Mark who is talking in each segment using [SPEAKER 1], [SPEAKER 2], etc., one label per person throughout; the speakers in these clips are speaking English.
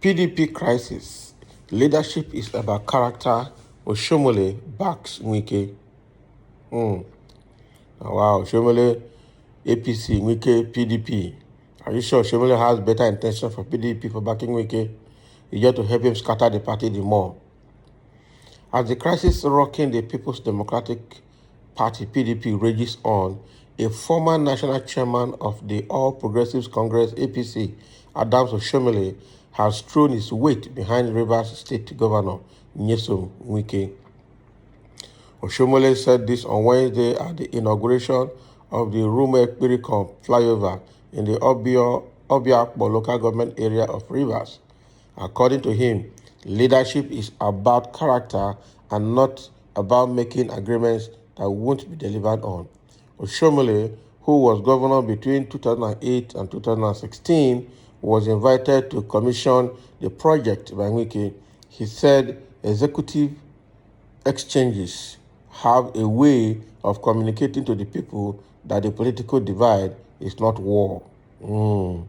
[SPEAKER 1] PDP crisis. Leadership is about character. Oshiomhole backs Wike. Wow, Oshiomhole, APC, Wike, PDP. Are you sure Oshiomhole has better intention for PDP for backing Wike? You just to help him scatter the party the more. As the crisis rocking the People's Democratic Party, PDP, rages on, a former national chairman of the All Progressives Congress, APC, Adams Oshiomhole, has thrown his weight behind Rivers State Governor Nyesom Wike. Oshiomhole said this on Wednesday at the inauguration of the Rumo-Ekpirikon flyover in the Obiakpo local government area of Rivers. According to him, leadership is about character and not about making agreements that won't be delivered on. Oshiomhole, who was governor between 2008 and 2016, was invited to commission the project by Wike. He said executive exchanges have a way of communicating to the people that the political divide is not war. So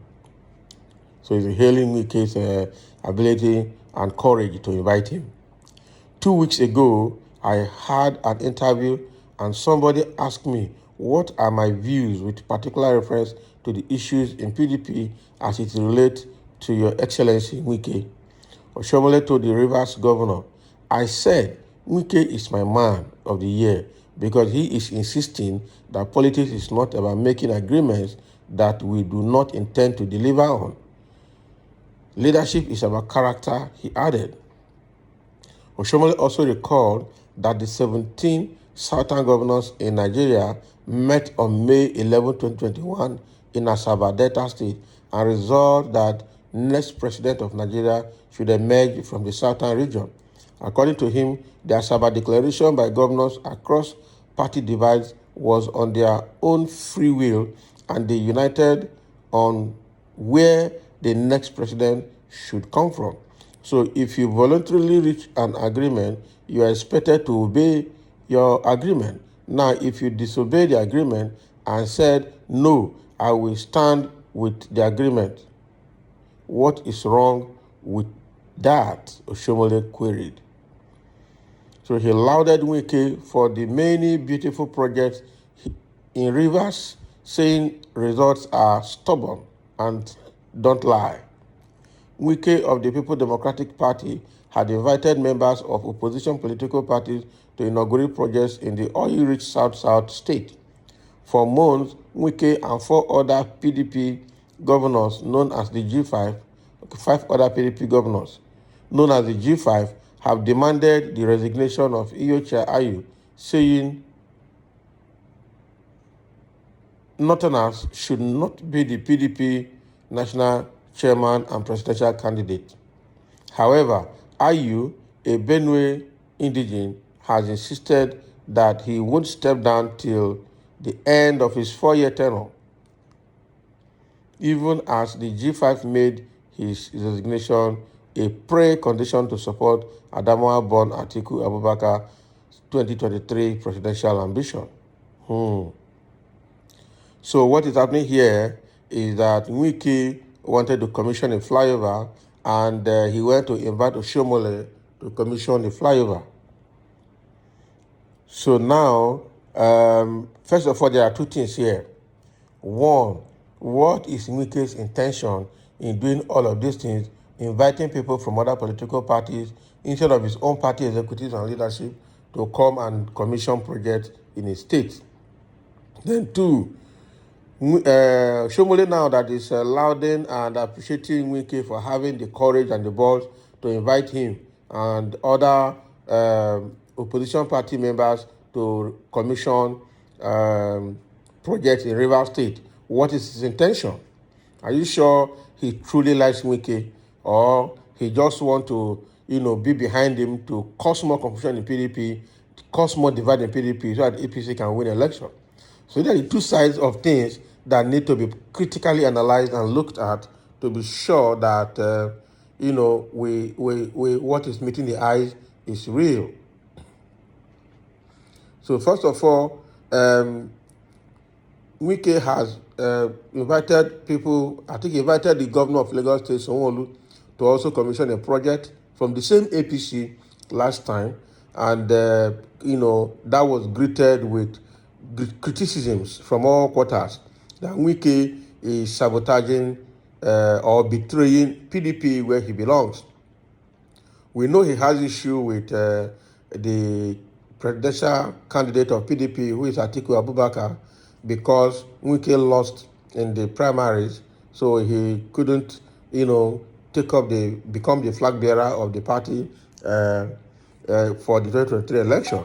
[SPEAKER 1] he's hailing Wike's ability and courage to invite him. 2 weeks ago, I had an interview and somebody asked me what are my views with particular reference to the issues in PDP as it relates to Your Excellency Wike. Oshiomhole told the Rivers governor, I said Wike is my man of the year because he is insisting that politics is not about making agreements that we do not intend to deliver on. Leadership is about character, he added. Oshiomhole also recalled that the 17 southern governors in Nigeria met on May 11, 2021 in Asaba, Delta State, and resolved that next president of Nigeria should emerge from the southern region. According to him, the Asaba declaration by governors across party divides was on their own free will, and they united on where the next president should come from. So if you voluntarily reach an agreement, you are expected to obey your agreement. Now, if you disobey the agreement and said, no, I will stand with the agreement, what is wrong with that? Oshiomhole queried. So he lauded Wike for the many beautiful projects in Rivers, saying results are stubborn and don't lie. Wike of the People's Democratic Party had invited members of opposition political parties to inaugurate projects in the oil-rich South-South state. For months, Wike and 4 other PDP governors known as the G5, 5 other PDP governors known as the G5, have demanded the resignation of Iyorchia Ayu, saying Northerners should not be the PDP national chairman and presidential candidate. However, Ayu, a Benue indigene, has insisted that he won't step down till the end of his 4-year tenure, even as the G5 made his resignation a precondition to support Adamawa-born Atiku Abubakar 2023 presidential ambition. So what is happening here is that Wike wanted to commission a flyover, and he went to invite Oshiomhole to commission the flyover. So now, first of all, there are 2 things here. One, what is Wike's intention in doing all of these things, inviting people from other political parties instead of his own party executives and leadership to come and commission projects in his state? Then 2, Oshiomhole now that is lauding and appreciating Wike for having the courage and the balls to invite him and other opposition party members to commission projects in Rivers State. What is his intention? Are you sure he truly likes Wike, or he just want to, be behind him to cause more confusion in PDP, cause more divide in PDP so that APC can win election? So there are the 2 sides of things that need to be critically analyzed and looked at to be sure that, what is meeting the eyes is real. So first of all, Wike has invited people, I think he invited the governor of Lagos State, Sanwo-Olu, to also commission a project from the same APC last time. And, that was greeted with criticisms from all quarters that Wike is sabotaging or betraying PDP where he belongs. We know he has issue with the presidential candidate of PDP, who is Atiku Abubakar, because Wike lost in the primaries, so he couldn't, become the flag bearer of the party for the 2023 election.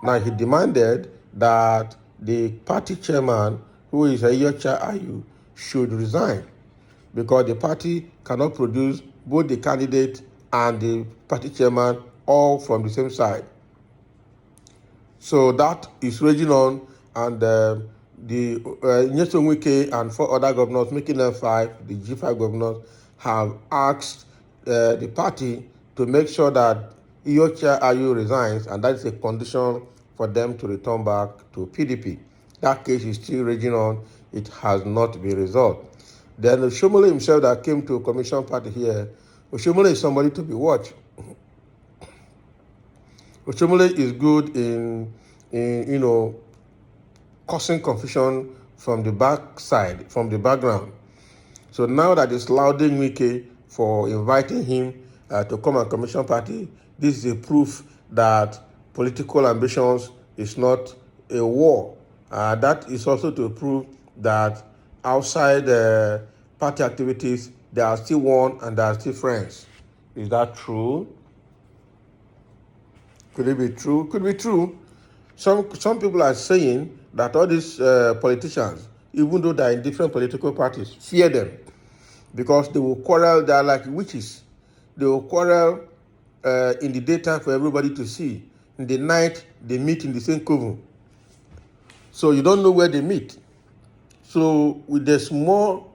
[SPEAKER 1] Now he demanded that the party chairman, who is Ayocha Ayu, should resign because the party cannot produce both the candidate and the party chairman all from the same side. So that is raging on, and the Nyesom Wike and 4 other governors, making them 5, the G5 governors, have asked the party to make sure that Iyocha Ayu resigns, and that is a condition for them to return back to PDP. That case is still raging on. It has not been resolved. Then Oshiomhole himself that came to commission party here, Oshiomhole is somebody to be watched. Oshiomhole is good in causing confusion from the backside, from the background. So now that it's lauding Wike for inviting him to come and commission party, this is a proof that political ambitions is not a war. That is also to prove that outside party activities, they are still one and they are still friends. Is that true? Could it be true? Could be true. Some people are saying that all these politicians, even though they're in different political parties, fear them because they will quarrel. They are like witches. They will quarrel in the daytime for everybody to see. In the night, they meet in the same coven. So you don't know where they meet. So there's more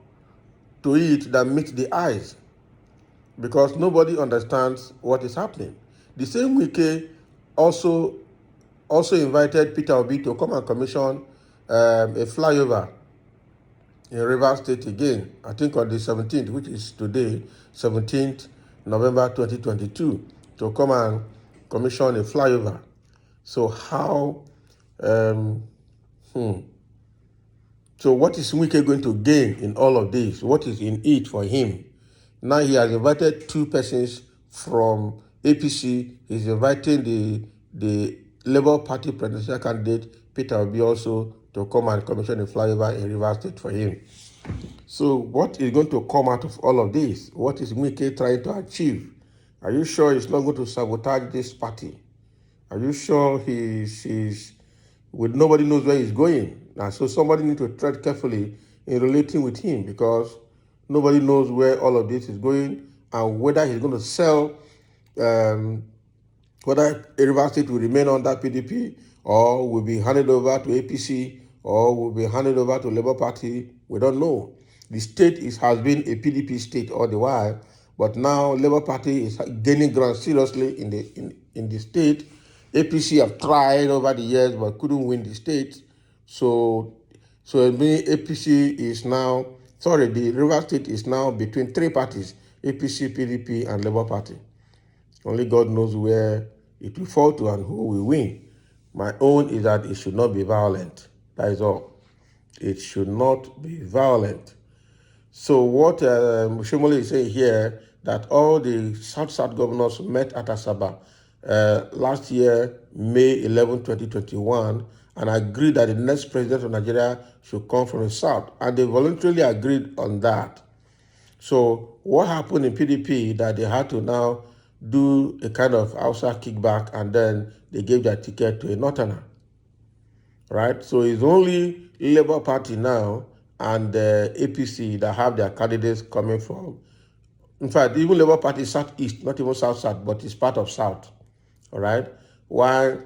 [SPEAKER 1] to it than meets the eyes because nobody understands what is happening. The same Wike also invited Peter Obi to come and commission a flyover in Rivers State again, I think on the 17th, which is today, 17th November 2022, to come and commission a flyover. So how, so what is Wike going to gain in all of this? What is in it for him? Now he has invited 2 persons from APC. He's inviting the Labour Party presidential candidate, Peter Obi, also to come and commission a flyover in Rivers State for him. So what is going to come out of all of this? What is Wike trying to achieve? Are you sure he's not going to sabotage this party? Are you sure he's with nobody knows where he's going? And so somebody needs to tread carefully in relating with him because nobody knows where all of this is going and whether he's going to sell, whether Rivers State will remain under PDP or will be handed over to APC or will be handed over to Labour Party. We don't know. The state has been a PDP state all the while, but now Labour Party is gaining ground seriously in the state. APC have tried over the years but couldn't win the state. So APC is now, the Rivers State is now between 3 parties, APC, PDP, and Labour Party. Only God knows where it will fall to and who will win. My own is that it should not be violent. That is all. It should not be violent. So what Oshiomhole is saying here, that all the South governors met at Asaba last year, May 11, 2021, and agreed that the next president of Nigeria should come from the South. And they voluntarily agreed on that. So what happened in PDP that they had to now do a kind of outside kickback and then they gave their ticket to a Northerner, right? So it's only Labour Party now and the APC that have their candidates coming from. In fact, even Labour Party is Southeast, not even South, but it's part of South, all right? While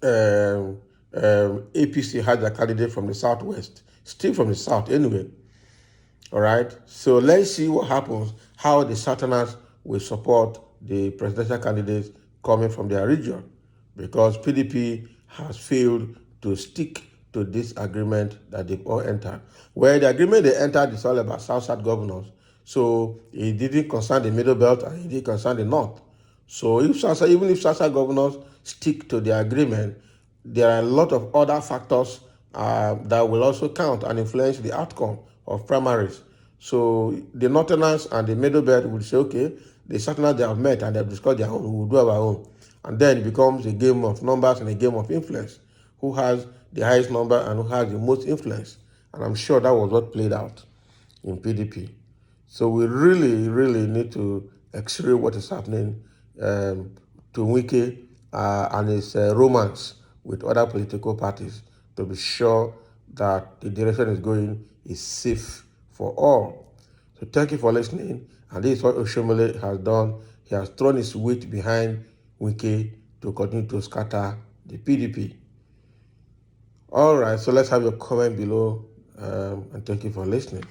[SPEAKER 1] APC has a candidate from the Southwest, still from the South anyway, all right? So let's see what happens, how the Southerners will support the presidential candidates coming from their region, because PDP has failed to stick to this agreement that they've all entered. Well, the agreement they entered is all about South governors. So it didn't concern the Middle Belt and it didn't concern the North. So even if South governors stick to the agreement, there are a lot of other factors that will also count and influence the outcome of primaries. So the Northerners and the Middle Belt will say, okay, the Southerners they have met and they have discussed their own, we will do our own. And then it becomes a game of numbers and a game of influence. Who has the highest number and who has the most influence? And I'm sure that was what played out in PDP. So we really need to x-ray what is happening to Wike and his romance with other political parties to be sure that the direction is going is safe for all. So thank you for listening. And this is what Oshiomhole has done. He has thrown his weight behind Wike to continue to scatter the PDP. All right, so let's have your comment below and thank you for listening.